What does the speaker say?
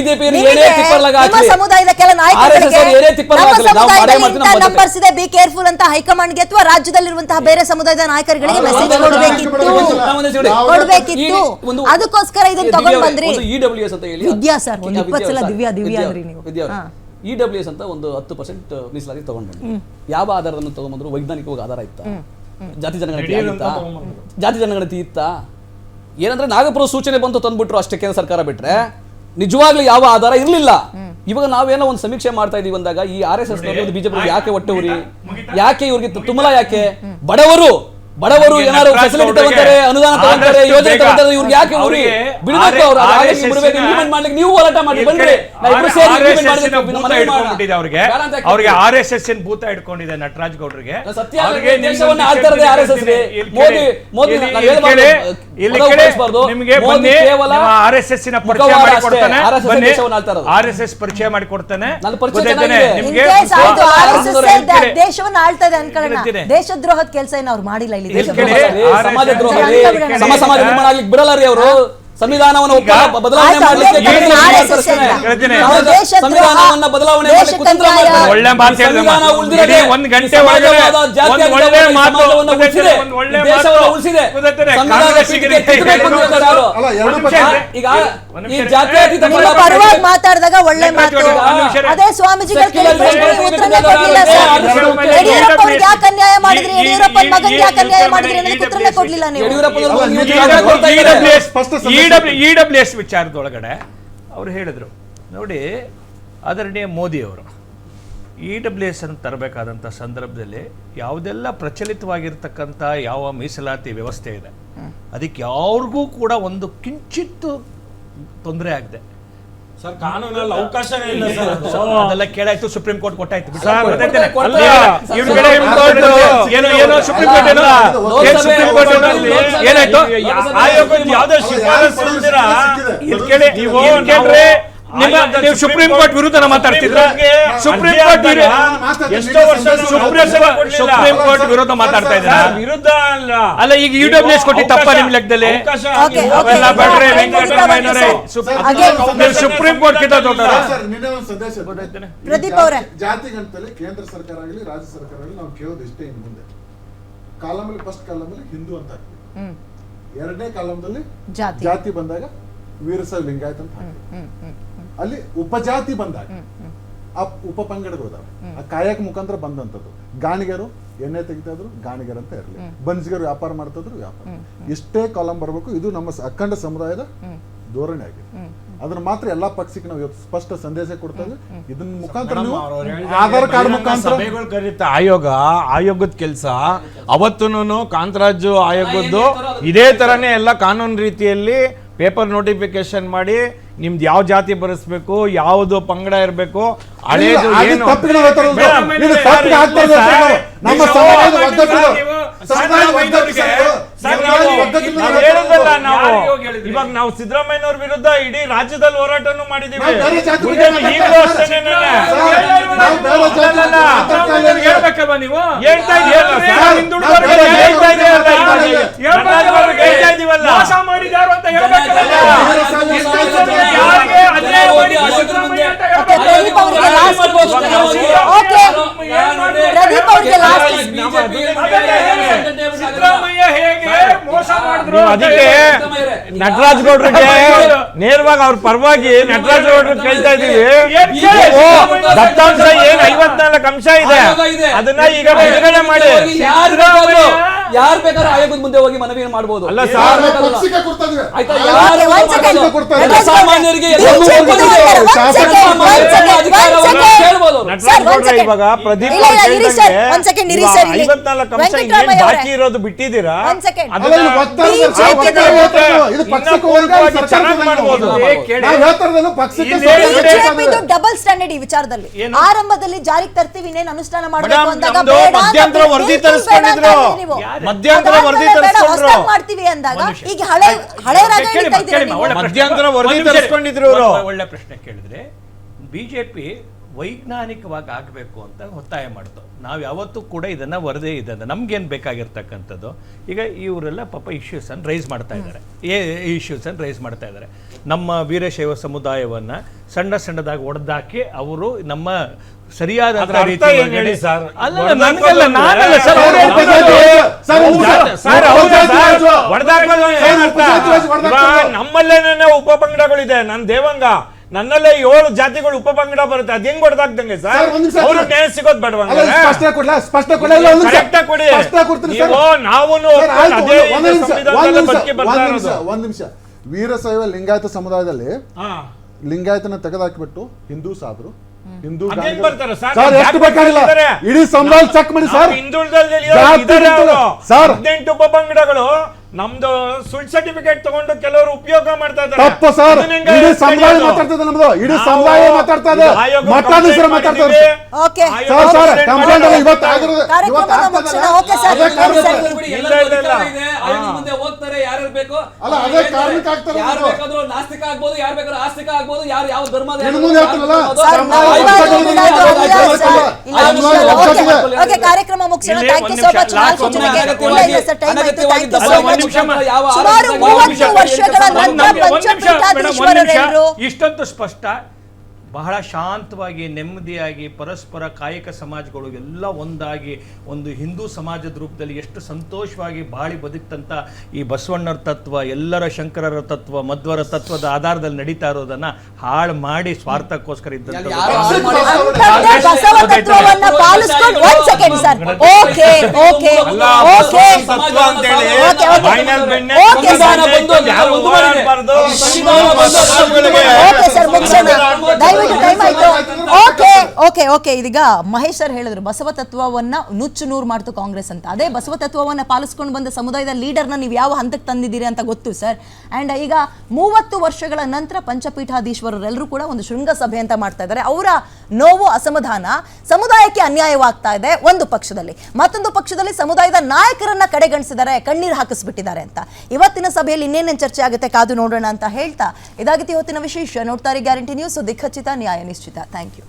BJP ಏನೇ ತಿಪ್ಪರ್ಲಾಗ ನಿಮ್ಮ ಸಮುದಾಯದ ಕೆಲ ನಂಬರ್ಸ್ ಇದೆ, ಬಿ ಕೇರ್ಫುಲ್ ಅಂತ ಹೈಕಮಾಂಡ್ಗೆ ಅಥವಾ ರಾಜ್ಯದಲ್ಲಿರುವಂತಹ ಬೇರೆ ಸಮುದಾಯದ ನಾಯಕರುಗಳಿಗೆ ಮೆಸೇಜ್ ಕೊಡ್ಬೇಕಿತ್ತು. ಅದಕ್ಕೋಸ್ಕರ ಇದನ್ನ ತಗೊಂಡ್ ಬಂದ್ರಿ. EWS ಅಂತ ಹೇಳಿ ವಿದ್ಯಾ ಸರ್, ಒಂದು 20 ಸಲ ದಿವ್ಯಾ ಅಂದ್ರಿ ನೀವು. EWS ಅಂತ ಒಂದು 10% ಮೀಸಲಾತಿ ತಗೊಂಡ್ ಬಂದ್ರಿ. ಯಾವ ಆಧಾರವನ್ನು ತಗೊಂಡ್ಬಂದ್ರು? ವೈಜ್ಞಾನಿಕವಾಗಿ ಆಧಾರ ಇತ್ತಾ? ಜಾತಿ ಜನಗಣತಿ ಇತ್ತಾ? ಏನಂದ್ರೆ ನಾಗಪುರ ಸೂಚನೆ ಬಂತು ತಂದ್ಬಿಟ್ರು ಅಷ್ಟೇ ಕೇಂದ್ರ ಸರ್ಕಾರ ಬಿಟ್ರೆ ನಿಜವಾಗ್ಲೂ ಯಾವ ಆಧಾರ ಇರ್ಲಿಲ್ಲ. ಇವಾಗ ನಾವೇನೋ ಒಂದು ಸಮೀಕ್ಷೆ ಮಾಡ್ತಾ ಇದೀವಿ ಅಂದಾಗ ಈ RSS ನಲ್ಲಿ ಬಿಜೆಪಿ ಯಾಕೆ ಹೊಟ್ಟೆ ಉರಿ, ಯಾಕೆ ಇವ್ರಿಗೆ ತುಮಲ, ಯಾಕೆ ಬಡವರು ಏನಾದ್ರು ಫೆಸಿಲಿಟಿ ತಗೊಂತಾರೆ, ಅನುದಾನ ತಗೊಂತಾರೆ, ಯೋಜನೆ ತಗೊಂತಾರೆ, ಇವ್ರಿಗೆ ಯಾಕೆ ಉರಿ ಬಿಡಬೇಕು? ಅವ್ರು ಇಂಪ್ಲಿಮೆಂಟ್ ಮಾಡ್ಲಿಕ್ಕೆ ನೀವು ಹೋರಾಟ ಮಾಡಿ ಬನ್ರಿ. ಅವ್ರಿಗೆ RSS ಭೂತ ಇಟ್ಕೊಂಡಿದೆ ನಟರಾಜ್ ಗೌಡ್ರಿಗೆ. ದೇಶವನ್ನ ಆಳ್ತಾ ಇರೋದೇ RSS ರೀ. ಮೋದಿ ನಿಮಗೆ RSS ನ ಪರಿಚಯ ಮಾಡಿಕೊಡ್ತಾನೆ, RSS ಪರಿಚಯ ಮಾಡಿಕೊಡ್ತಾನೆ. ನಿಮ್ಗೆ ದೇಶವನ್ನ ಆಳ್ತಾ ಇದೆ ಅನ್ಕೊಳ್ಳೋಣ, ದೇಶದ್ರೋಹದ ಕೆಲಸ ಏನು ಅವ್ರು ಮಾಡಿಲ್ಲ. ಸಮಾಜ ನಿರ್ಮಾಣ ಆಗ್ಲಿಕ್ಕೆ ಬಿಡಲ್ಲ ರೀ ಅವರು. ಸಂವಿಧಾನವನ್ನು ಬದಲಾವಣೆ ಮಾಡಲಿಕ್ಕೆ ಸಂವಿಧಾನವನ್ನ ಬದಲಾವಣೆ ಒಳ್ಳೆ ಮಾತು ಹೇಳಿದ್ರೆ 1 ಗಂಟೆ ಒಳಗಡೆ ಒಳ್ಳೆ ಮಾತು ಉಳಿಸಿದೆ. ಈಗ ಈ ಜಾತ್ಯತೀತ ಪರವಾಗಿ ಮಾತಾಡಿದಾಗ ಒಳ್ಳೆ ಮಾತು, ಅದೇ ಸ್ವಾಮೀಜಿಗಳು ಯಡಿಯೂರಪ್ಪ ಅವ್ರಿಗೆ ಯಾಕೆ ಅನ್ಯಾಯ ಮಾಡಿದ್ರಿ, ಯಡಿಯೂರಪ್ಪ ಮಗನಿಗೆ ಯಾಕೆ ಅನ್ಯಾಯ ಮಾಡಿದ್ರಿ ಅನ್ನೋದಕ್ಕೆ ಉತ್ತರನೇ ಕೊಡ್ಲಿಲ್ಲ ನೀವು. EWS ವಿಚಾರದೊಳಗಡೆ ಅವ್ರು ಹೇಳಿದ್ರು ನೋಡಿ, ಆದರಣೀಯ ಮೋದಿ ಅವರು EWS ಅನ್ನು ತರಬೇಕಾದಂಥ ಸಂದರ್ಭದಲ್ಲಿ ಯಾವುದೆಲ್ಲ ಪ್ರಚಲಿತವಾಗಿರ್ತಕ್ಕಂಥ ಯಾವ ಮೀಸಲಾತಿ ವ್ಯವಸ್ಥೆ ಇದೆ ಅದಕ್ಕೆ ಯಾರಿಗೂ ಕೂಡ ಒಂದು ಕಿಂಚಿತ್ತು ತೊಂದರೆ ಆಗದೆ ಸರ್ ಕಾನೂನಲ್ಲಿ ಅವಕಾಶನೇ ಇಲ್ಲ ಸರ್. ಅದೆಲ್ಲ ಕೇಳಾಯ್ತು, ಸುಪ್ರೀಂ ಕೋರ್ಟ್ ಕೊಟ್ಟಾಯ್ತು. ಏನಾಯ್ತು? ಆಯೋಗ ಯಾವ್ದೋ ಶಿಫಾರಸು ಇಲ್ದಿರಾ ನೀವು ಸುಪ್ರೀಂ ಕೋರ್ಟ್ ವಿರುದ್ಧ ಮಾತಾಡ್ತಿದ್ರ? ಸುಪ್ರೀಂ ಕೋರ್ಟ್ ವಿರುದ್ಧ ಮಾತಾಡ್ತಾ ಇದ್ರ? ವಿರುದ್ಧ ಅಲ್ಲ, ಈಗ EWS ಕೊಟ್ಟಿ ತಪ್ಪ ನಿಮ್ ಲೆಕ್ಕದಲ್ಲಿ? ಸುಪ್ರೀಂ ಕೋರ್ಟ್ ಕಿಂತ ದೊಡ್ಡ ಪ್ರದೀಪ್ ಅವರೇ, ಜಾತಿ ಗಂಟಲ್ಲಿ ಕೇಂದ್ರ ಸರ್ಕಾರ ಆಗಲಿ ರಾಜ್ಯ ಸರ್ಕಾರ ಆಗಲಿ ನಾವು ಕೇಳೋದು ಇಷ್ಟೇ. ಇನ್ನು ಮುಂದೆ ಕಾಲಮಲ್ಲಿ ಫಸ್ಟ್ ಕಾಲಮಲ್ಲಿ ಹಿಂದೂ ಅಂತ ಹಾಕ್ತೀವಿ, ಎರಡನೇ ಕಾಲಮದಲ್ಲಿ ಜಾತಿ ಬಂದಾಗ ವೀರಶೈವ ಲಿಂಗಾಯತ ಅಂತ ಹಾಕ್ತೀವಿ. ಅಲ್ಲಿ ಉಪಜಾತಿ ಬಂದಾಗ ಆ ಉಪ ಪಂಗಡಗಳು ಇದಾವೆ, ಆ ಕಾಯಕ ಮುಖಾಂತರ ಬಂದಂಥದ್ದು. ಗಾಣಿಗರು ಎಣ್ಣೆ ತೆಗಿತಾ ಇದ್ರು, ಗಾಣಿಗರು ಅಂತ ಇರಲಿ. ಬನ್ಸಿಗರು ವ್ಯಾಪಾರ ಮಾಡ್ತಾ ಇದ್ರು, ವ್ಯಾಪಾರ. ಇಷ್ಟೇ ಕಾಲಂ ಬರಬೇಕು. ಇದು ನಮ್ಮ ಅಖಂಡ ಸಮುದಾಯದ ಧೋರಣೆ ಆಗಿದೆ. ಅದನ್ನ ಮಾತ್ರ ಎಲ್ಲಾ ಪಕ್ಷಕ್ಕೆ ನಾವು ಸ್ಪಷ್ಟ ಸಂದೇಶ ಕೊಡ್ತಾ ಇದ್ವಿ. ಇದನ್ನ ಮುಖಾಂತರ ಆಧಾರ್ ಕಾರ್ಡ್ ಮುಖಾಂತರ ಕರೀತಾ ಆಯೋಗದ ಕೆಲಸ ಅವತ್ತೂನು ಕಾಂತರಾಜು ಆಯೋಗದ್ದು ಇದೇ ತರನೇ ಎಲ್ಲ ಕಾನೂನು ರೀತಿಯಲ್ಲಿ ಪೇಪರ್ ನೋಟಿಫಿಕೇಶನ್ ಮಾಡಿ ನಿಮ್ದು ಯಾವ ಜಾತಿ ಬರೆಸ್ಬೇಕು, ಯಾವುದು ಪಂಗಡ ಇರಬೇಕು, ಹಳೇದು ಏನು ಇವಾಗ ನಾವು ಸಿದ್ದರಾಮಯ್ಯನವ್ರ ವಿರುದ್ಧ ಇಡೀ ರಾಜ್ಯದಲ್ಲಿ ಹೋರಾಟವನ್ನು ಮಾಡಿದೀವಿ. ಹೇಳ್ಬೇಕಲ್ವಾ ನೀವು? ಹೇಳ್ತಾ ಇದೀವಲ್ಲ, ಅದಕ್ಕೆ ನಟರಾಜ್ ಗೌಡ್ರಿಗೆ ನೇರವಾಗಿ ಅವ್ರ ಪರವಾಗಿ ನಟರಾಜ್ ಗೌಡ್ರು ಕೇಳ್ತಾ ಇದೀವಿ, ದತ್ತಾಂಶ ಏನ್ 54 ಅಂಶ ಇದೆ ಅದನ್ನ ಈಗ ಬಿಡುಗಡೆ ಮಾಡಿ. ಯಾರು ಬೇಕಾದ್ರೂ ಆಯೋಗದ ಮುಂದೆ ಹೋಗಿ ಮನವಿ ಮಾಡಬಹುದು. ಅಲ್ಲ ಸಾಮಾನ್ಯರಿಗೆ ಇವಾಗ ಪ್ರದೀಪ್ ಬಾಕಿ ಇರೋದು ಬಿಟ್ಟಿದ್ದೀರಾ, ಡಬಲ್ ಸ್ಟ್ಯಾಂಡರ್ಡ್ ಈ ವಿಚಾರದಲ್ಲಿ ಆರಂಭದಲ್ಲಿ ಜಾರಿಗೆ ತರ್ತೀವಿ, ಇನ್ನೇನು ಅನುಷ್ಠಾನ ಮಾಡಬೇಕು ಅಂದಾಗ ಮಧ್ಯಂತರ ವರದಿ ತರಿಸ್ಕೊಂಡಿದ್ರು, ಮಧ್ಯಂತರ ವರದಿ ಮಾಡ್ತೀವಿ ಅಂದಾಗ ಈಗ ಹಳೆ ಮಧ್ಯಂತರ ವರದಿ ತರಿಸ್ಕೊಂಡಿದ್ರು. ಒಳ್ಳೆ ಪ್ರಶ್ನೆ ಕೇಳಿದ್ರೆ, ಬಿಜೆಪಿ ವೈಜ್ಞಾನಿಕವಾಗಿ ಆಗಬೇಕು ಅಂತ ಒತ್ತಾಯ ಮಾಡ್ತು. ನಾವು ಯಾವತ್ತೂ ಕೂಡ ಇದನ್ನು ವರದಿ ಇದನ್ನು ನಮ್ಗೇನು ಬೇಕಾಗಿರ್ತಕ್ಕಂಥದ್ದು, ಈಗ ಇವರೆಲ್ಲ ಪಾಪ ಇಶ್ಯೂಸನ್ನು ರೈಸ್ ಮಾಡ್ತಾ ಇದ್ದಾರೆ, ಇಶ್ಯೂಸನ್ನು ರೈಸ್ ಮಾಡ್ತಾ ಇದ್ದಾರೆ. ನಮ್ಮ ವೀರಶೈವ ಸಮುದಾಯವನ್ನು ಸಣ್ಣದಾಗಿ ಒಡೆದಾಕಿ ಅವರು ನಮ್ಮ ಸರಿಯಾದ ರೀತಿ ನಮ್ಮಲ್ಲೇನೇ ಉಪಪಂಗಡಗಳಿದೆ. ನನ್ನ ದೇವಂಗ ನನ್ನಲ್ಲೇ 7 ಜಾತಿಗಳು ಉಪಪಂಗಡ ಬರುತ್ತೆ. ಅದ್ ಹೆಂಗ್ ಹೊಡೆದಾಕ್ದಂಗೆ ಸರ್? ಅವ್ರು ನ್ಯಾಯ ಸಿಗೋದ್ ಬೇಡವಂಗ? ಒಂದ್ ನಿಮಿಷ. ವೀರಶೈವ ಲಿಂಗಾಯತ ಸಮುದಾಯದಲ್ಲಿ ಲಿಂಗಾಯತನ ತೆಗೆದಾಕಿಬಿಟ್ಟು ಹಿಂದೂ ಸಾದ್ರು, ಹಿಂದೂ ಎಷ್ಟು ಬೇಕಾಗಿಲ್ಲ, ಇಡೀ ಸಮುದಾಯ ಚೆಕ್ ಮಾಡಿ ಸರ್. ಸರ್ 18 ಉಪಪಂಗಡಗಳು ನಮ್ದು ಸುಳ್ಳು ಸರ್ಟಿಫಿಕೇಟ್ ತಗೊಂಡು ಕೆಲವರು ಉಪಯೋಗ ಮಾಡ್ತಾ ಇದ್ದಾರೆ. ತಪ್ಪು ಸರ್. ಇಡೀ ಸಮುದಾಯ ಮಾತಾಡ್ತದೆ, ನಮ್ದು ಇಡೀ ಸಮುದಾಯ ಮಾತಾಡ್ತಾ ಇದೆ. ಮಠಾಧೀಶರು ಮಾತಾಡ್ತಾರೆ. ಓಕೆ ಸರ್ ಸರ್ ಕಂಪ್ಲೇಂಟ್ ಎಲ್ಲ ಇವತ್ತು ಆಗಿರೋದು. ಕಾರ್ಯಕ್ರಮದ ಮುಗಿಸೋಣ. ಓಕೆ ಸರ್, ಮುಂದೆ ಹೋಗ್ತಾರೆ ಯಾರು ಬೇಕು. ಅಲ್ಲ ಅದೇ ಕಾರಣಕ್ಕೆ ಆಗ್ತಾರೆ. ಯಾರು ಬೇಕಾದ್ರೂ ನಾಸ್ತಿಕ ಆಗ್ಬೋದು, ಯಾರು ಬೇಕಾದ್ರೂ ಆಸ್ತಿಕ ಆಗ್ಬೋದು, ಯಾರು ಯಾವ ಧರ್ಮದ ಓಕೆ, ಕಾರ್ಯಕ್ರಮ ಮುಗಿಸೋಣ. Thank you so much. ಸುಮಾರು 30 ವರ್ಷಗಳ ನಂತರ ಪಂಚಪೀಠಾಧೀಶ್ವರರೆಲ್ಲರೂ ಇಷ್ಟೊಂದು ಸ್ಪಷ್ಟ, ಬಹಳ ಶಾಂತವಾಗಿ ನೆಮ್ಮದಿಯಾಗಿ ಪರಸ್ಪರ ಕಾಯಕ ಸಮಾಜಗಳು ಎಲ್ಲ ಒಂದಾಗಿ ಒಂದು ಹಿಂದೂ ಸಮಾಜದ ರೂಪದಲ್ಲಿ ಎಷ್ಟು ಸಂತೋಷವಾಗಿ ಬಾಳಿ ಬದುಕ್ತಂತ ಈ ಬಸವಣ್ಣರ ತತ್ವ, ಎಲ್ಲರ ಶಂಕರರ ತತ್ವ, ಮಧ್ವರ ತತ್ವದ ಆಧಾರದಲ್ಲಿ ನಡೀತಾ ಇರೋದನ್ನ ಹಾಳು ಮಾಡಿ ಸ್ವಾರ್ಥಕ್ಕೋಸ್ಕರ ಇದ್ದಂತ ಬಸವ ತತ್ವವನ್ನ ಪಾಲಿಸ್ಕೊಂಡು ಒಂದ್ second sir. Okay okay okay okay sir, ಮುಗಿಸೋಣ. Okay okay. ಇದೀಗ ಮಹೇಶ್ ಸರ್ ಹೇಳಿದ್ರು ಬಸವ ತತ್ವವನ್ನ ನುಚ್ಚು ನೂರು ಮಾಡ್ತು ಕಾಂಗ್ರೆಸ್ ಅಂತ. ಅದೇ ಬಸವ ತತ್ವವನ್ನ ಪಾಲಿಸ್ಕೊಂಡು ಬಂದ ಸಮುದಾಯದ ಲೀಡರ್ನ ನೀವು ಯಾವ ಹಂತಕ್ಕೆ ತಂದಿದ್ದೀರಿ ಅಂತ ಗೊತ್ತು ಸರ್. ಅಂಡ್ ಈಗ 30 ವರ್ಷಗಳ ನಂತರ ಪಂಚಪೀಠಾಧೀಶ್ವರರೆಲ್ಲರೂ ಕೂಡ ಒಂದು ಶೃಂಗಸಭೆ ಅಂತ ಮಾಡ್ತಾ ಇದ್ದಾರೆ. ಅವರ ನೋವು, ಅಸಮಾಧಾನ, ಸಮುದಾಯಕ್ಕೆ ಅನ್ಯಾಯವಾಗ್ತಾ ಇದೆ ಒಂದು ಪಕ್ಷದಲ್ಲಿ, ಮತ್ತೊಂದು ಪಕ್ಷದಲ್ಲಿ ಸಮುದಾಯದ ನಾಯಕರನ್ನ ಕಡೆಗಣಿಸಿದ್ದಾರೆ, ಕಣ್ಣೀರು ಹಾಕಿಸ್ಬಿಟ್ಟಿದ್ದಾರೆ ಅಂತ. ಇವತ್ತಿನ ಸಭೆಯಲ್ಲಿ ಇನ್ನೇನೇನು ಚರ್ಚೆ ಆಗುತ್ತೆ ಕಾದು ನೋಡೋಣ ಅಂತ ಹೇಳ್ತಾ ಇದಾಗಿತ್ತು ಇವತ್ತಿನ ವಿಶೇಷ. ನೋಡ್ತಾರೆ ಗ್ಯಾರಂಟಿ ನ್ಯೂಸ್, ದಿಖಚಿತ ನ್ಯಾಯ ನಿಶ್ಚಿತ. Thank you.